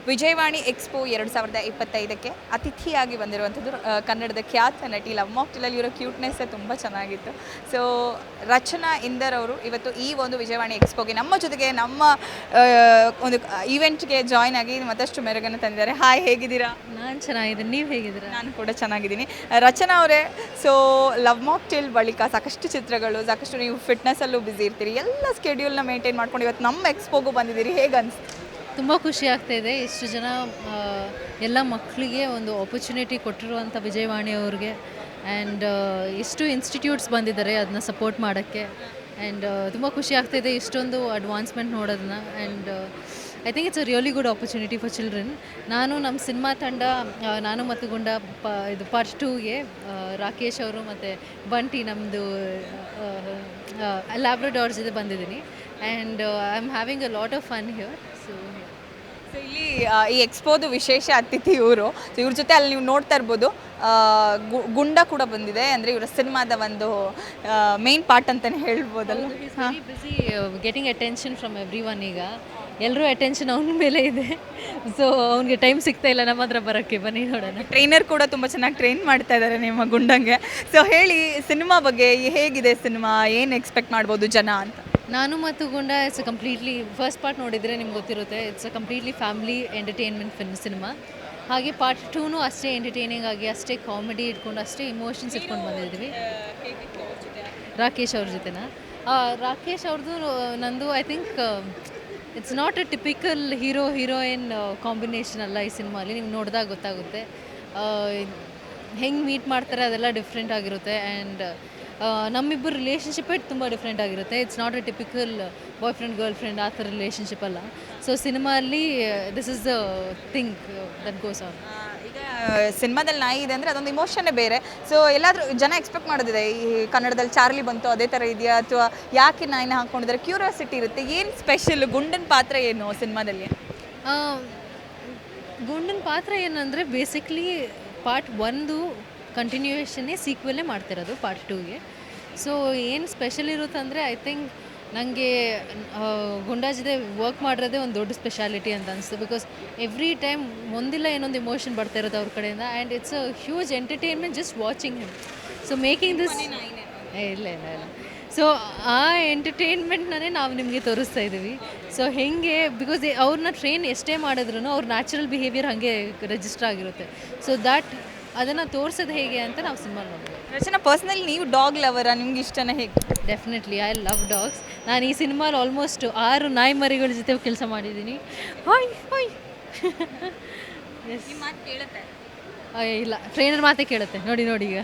Vijayavani expo 2025ಕ್ಕೆ ಅತಿಥಿಯಾಗಿ ಬಂದಿರುವಂಥದ್ದು ಕನ್ನಡದ ಖ್ಯಾತ ನಟಿ ಲವ್ ಮಾಕ್ಟೆಲಲ್ಲಿ ಇವರ ಕ್ಯೂಟ್ನೆಸ್ಸೇ ತುಂಬ ಚೆನ್ನಾಗಿತ್ತು. ಸೊ ರಚನಾ ಇಂದರ್ ಅವರು ಇವತ್ತು ಈ ಒಂದು ವಿಜಯವಾಣಿ ಎಕ್ಸ್ಪೋಗೆ ನಮ್ಮ ಜೊತೆಗೆ ನಮ್ಮ ಒಂದು ಈವೆಂಟ್ಗೆ ಜಾಯ್ನ್ ಆಗಿ ಮತ್ತಷ್ಟು ಮೆರುಗನ್ನು ತಂದಿದ್ದಾರೆ. ಹಾಯ್, ಹೇಗಿದ್ದೀರಾ? ನಾನು ಚೆನ್ನಾಗಿದ್ದೀನಿ, ನೀವು ಹೇಗಿದ್ದೀರಾ? ನಾನು ಕೂಡ ಚೆನ್ನಾಗಿದ್ದೀನಿ. ರಚನಾ ಅವರೇ, ಸೊ ಲವ್ ಮಾಕ್ಟೆಲ್ ಬಳಿಕ ಸಾಕಷ್ಟು ಚಿತ್ರಗಳು, ಸಾಕಷ್ಟು ನೀವು ಫಿಟ್ನೆಸ್ಸಲ್ಲೂ ಬ್ಯುಸಿ ಇರ್ತೀರಿ, ಎಲ್ಲ ಸ್ಕೆಡ್ಯೂಲ್ನ ಮೇಂಟೈನ್ ಮಾಡ್ಕೊಂಡು ಇವತ್ತು ನಮ್ಮ ಎಕ್ಸ್ಪೋಗೂ ಬಂದಿದ್ದೀರಿ. ಹೇಗೆ ಅನಿಸ್ತು? ತುಂಬ ಖುಷಿ ಆಗ್ತಾಯಿದೆ. ಇಷ್ಟು ಜನ ಎಲ್ಲ ಮಕ್ಕಳಿಗೆ ಒಂದು ಆಪರ್ಚುನಿಟಿ ಕೊಟ್ಟಿರುವಂಥ ವಿಜಯವಾಣಿ ಅವ್ರಿಗೆ ಆ್ಯಂಡ್ ಇಷ್ಟು ಇನ್ಸ್ಟಿಟ್ಯೂಟ್ಸ್ ಬಂದಿದ್ದಾರೆ ಅದನ್ನ ಸಪೋರ್ಟ್ ಮಾಡೋಕ್ಕೆ. ಆ್ಯಂಡ್ ತುಂಬ ಖುಷಿ ಆಗ್ತಾಯಿದೆ ಇಷ್ಟೊಂದು ಅಡ್ವಾನ್ಸ್ಮೆಂಟ್ ನೋಡೋದನ್ನ. And I think it's a really good opportunity for children. ನಮ್ಮ ಸಿನಿಮಾ ತಂಡ, ನಾನು ಮತ್ತು ಗುಂಡ ಇದು ಪಾರ್ಟ್ 2ಗೆ ರಾಕೇಶ್ ಅವರು ಮತ್ತು ಬಂಟಿ ನಮ್ಮದು ಲ್ಯಾಬ್ರಡಾರ್ಸ್ ಜೊತೆ ಬಂದಿದ್ದೀನಿ. And I am having a lot of fun here. So ಇಲ್ಲಿ ಈ ಎಕ್ಸ್ಪೋದು ವಿಶೇಷ ಅತಿಥಿ ಇವರು. ಸೊ ಇವ್ರ ಜೊತೆ ಅಲ್ಲಿ ನೀವು ನೋಡ್ತಾ ಇರ್ಬೋದು, ಗುಂಡ ಕೂಡ ಬಂದಿದೆ. ಅಂದರೆ ಇವರ ಸಿನಿಮಾದ ಒಂದು ಮೇನ್ ಪಾರ್ಟ್ ಅಂತಲೇ ಹೇಳ್ಬೋದಲ್ಲ. Busy getting attention from everyone. ಈಗ ಎಲ್ಲರೂ ಅಟೆನ್ಷನ್ ಅವನ ಮೇಲೆ ಇದೆ. ಸೊ ಅವ್ನಿಗೆ ಟೈಮ್ ಸಿಗ್ತಾ ಇಲ್ಲ ನಮ್ಮ ಹತ್ರ ಬರೋಕ್ಕೆ. ಬನ್ನಿ ನೋಡೋಣ. ಟ್ರೈನರ್ ಕೂಡ ತುಂಬ ಚೆನ್ನಾಗಿ ಟ್ರೈನ್ ಮಾಡ್ತಾ ಇದ್ದಾರೆ ನಿಮ್ಮ ಗುಂಡಂಗೆ. ಸೊ ಹೇಳಿ, ಸಿನಿಮಾ ಬಗ್ಗೆ ಹೇಗಿದೆ ಸಿನಿಮಾ, ಏನು ಎಕ್ಸ್ಪೆಕ್ಟ್ ಮಾಡ್ಬೋದು ಜನ ಅಂತ? ನಾನು ಮತ್ತು ಗುಂಡ ಇಟ್ಸ್ ಕಂಪ್ಲೀಟ್ಲಿ ಫಸ್ಟ್ ಪಾರ್ಟ್ ನೋಡಿದರೆ ನಿಮ್ಗೆ ಗೊತ್ತಿರುತ್ತೆ, it's a completely family entertainment cinema. ಹಾಗೆ ಪಾರ್ಟ್ 2ನೂ ಅಷ್ಟೇ ಎಂಟರ್ಟೈನಿಂಗ್ ಆಗಿ, ಅಷ್ಟೇ ಕಾಮಿಡಿ ಇಟ್ಕೊಂಡು, ಅಷ್ಟೇ ಇಮೋಷನ್ಸ್ ಇಟ್ಕೊಂಡು ಬಂದಿದ್ದೀವಿ. ರಾಕೇಶ್ ಅವ್ರ ಜೊತೆನ ರಾಕೇಶ್ ಅವ್ರದ್ದು ನಂದು I think it's not a typical heroine combination ಅಲ್ಲ ಈ ಸಿನಿಮಾಲಿ. ನೀವು ನೋಡಿದಾಗ ಗೊತ್ತಾಗುತ್ತೆ ಹೆಂಗೆ ಮೀಟ್ ಮಾಡ್ತಾರೆ, ಅದೆಲ್ಲ ಡಿಫ್ರೆಂಟ್ ಆಗಿರುತ್ತೆ. ಆ್ಯಂಡ್ ನಮ್ಮಿಬ್ಬರು ರಿಲೇಷನ್ಶಿಪ್ಪೇ ತುಂಬ ಡಿಫ್ರೆಂಟ್ ಆಗಿರುತ್ತೆ. It's not a typical boyfriend girlfriend ಆ ಥರ ರಿಲೇಷನ್ಶಿಪ್ ಅಲ್ಲ. ಸೊ ಸಿನಿಮಾಲ್ಲಿ this is the thing that goes on. ಈಗ ಸಿನಿಮಾದಲ್ಲಿ ನಾಯಿ ಇದೆ ಅಂದರೆ ಅದೊಂದು ಇಮೋಷನ್ನೇ ಬೇರೆ. ಸೊ ಎಲ್ಲಾದರೂ ಜನ ಎಕ್ಸ್ಪೆಕ್ಟ್ ಮಾಡೋದಿದೆ, ಈ ಕನ್ನಡದಲ್ಲಿ ಚಾರ್ಲಿ ಬಂತು ಅದೇ ಥರ ಇದೆಯಾ, ಅಥವಾ ಯಾಕೆ ನಾಯಿನ ಹಾಕ್ಕೊಂಡಿದ್ದಾರೆ, ಕ್ಯೂರಿಯಾಸಿಟಿ ಇರುತ್ತೆ. ಏನು ಸ್ಪೆಷಲ್ ಗುಂಡನ ಪಾತ್ರ ಏನು ಸಿನಿಮಾದಲ್ಲಿ? ಗುಂಡನ ಪಾತ್ರ ಏನಂದರೆ ಬೇಸಿಕ್ಲಿ ಪಾರ್ಟ್ 1 ಕಂಟಿನ್ಯೂಯೇಷನ್ನೇ ಸೀಕ್ವೆಲ್ಲೇ ಮಾಡ್ತಿರೋದು ಪಾರ್ಟ್ 2ಗೆ. ಸೊ ಏನು ಸ್ಪೆಷಲ್ ಇರುತ್ತೆ ಅಂದರೆ ಐ ಥಿಂಕ್ ನನಗೆ ಗುಂಡಾ ಜೊತೆ ವರ್ಕ್ ಮಾಡಿರೋದೇ ಒಂದು ದೊಡ್ಡ ಸ್ಪೆಷಾಲಿಟಿ ಅಂತ ಅನಿಸ್ತು. ಬಿಕಾಸ್ ಎವ್ರಿ ಟೈಮ್ ಒಂದಿಲ್ಲ ಏನೊಂದು ಇಮೋಷನ್ ಬರ್ತಾ ಇರೋದು ಅವ್ರ ಕಡೆಯಿಂದ. And it's a huge entertainment just watching him. So making this ಇಲ್ಲ. ಸೊ ಆ ಎಂಟರ್ಟೈನ್ಮೆಂಟ್ನೇ ನಾವು ನಿಮಗೆ ತೋರಿಸ್ತಾ ಇದ್ದೀವಿ. ಸೊ ಹೇಗೆ, ಬಿಕಾಸ್ ಅವ್ರನ್ನ ಟ್ರೈನ್ ಎಷ್ಟೇ ಮಾಡಿದ್ರು ಅವ್ರ ನ್ಯಾಚುರಲ್ ಬಿಹೇವಿಯರ್ ಹಾಗೆ ರಿಜಿಸ್ಟರ್ ಆಗಿರುತ್ತೆ. ಸೊ ದ್ಯಾಟ್ ಅದನ್ನು ತೋರಿಸೋದು ಹೇಗೆ ಅಂತ ನಾವು ಸಿನಿಮಾ ನೋಡ್ಬೋದು. ರಚನಾ, ಪರ್ಸ್ನಲಿ ನೀವು ಡಾಗ್ ಲವರಾ? ನಿಮ್ಗೆ ಇಷ್ಟನೇ ಹೇಗೆ? Definitely I love dogs. ನಾನು ಈ ಸಿನಿಮಾಲಿ ಆಲ್ಮೋಸ್ಟ್ 6 ನಾಯಿ ಮರಿಗಳ ಜೊತೆ ಕೆಲಸ ಮಾಡಿದ್ದೀನಿ. Hi yes. ಮಾತು ಕೇಳುತ್ತೆ? ಇಲ್ಲ, ಟ್ರೈನರ್ ಮಾತೇ ಕೇಳುತ್ತೆ. ನೋಡಿ ಈಗ